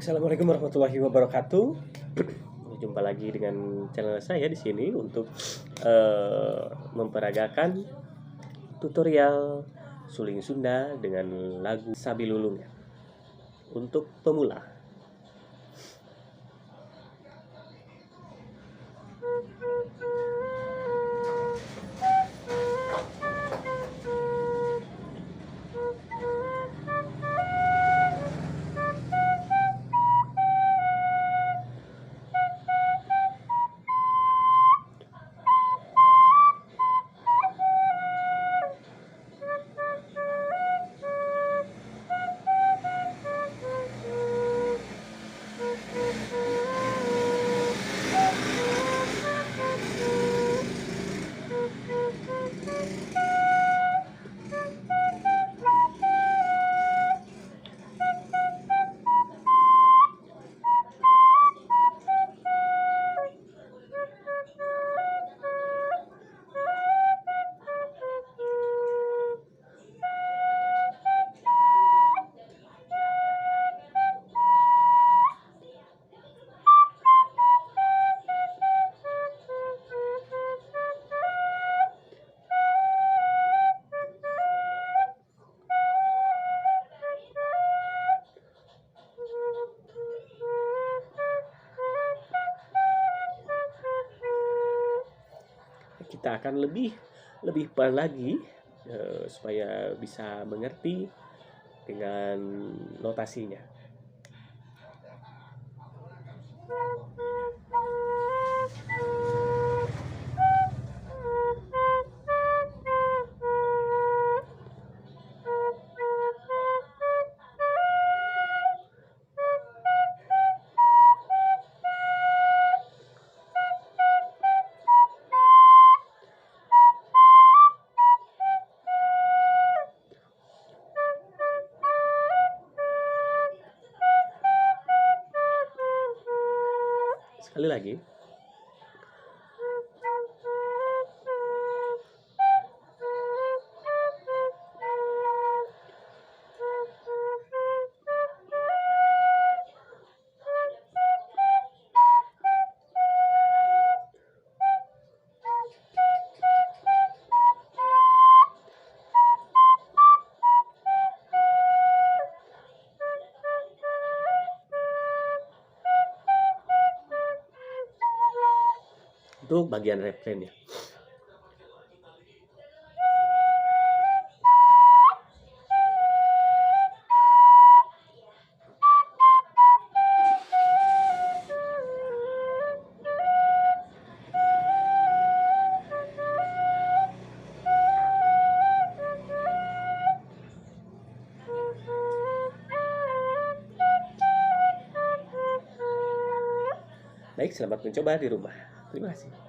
Assalamualaikum warahmatullahi wabarakatuh. Jumpa lagi dengan channel saya di sini untuk memperagakan tutorial suling Sunda dengan lagu Sabilulung ya, untuk pemula. Kita akan lebih pelan lagi supaya bisa mengerti dengan notasinya. Sekali lagi. Untuk bagian refrainnya. Baik, selamat mencoba di rumah. Terima kasih.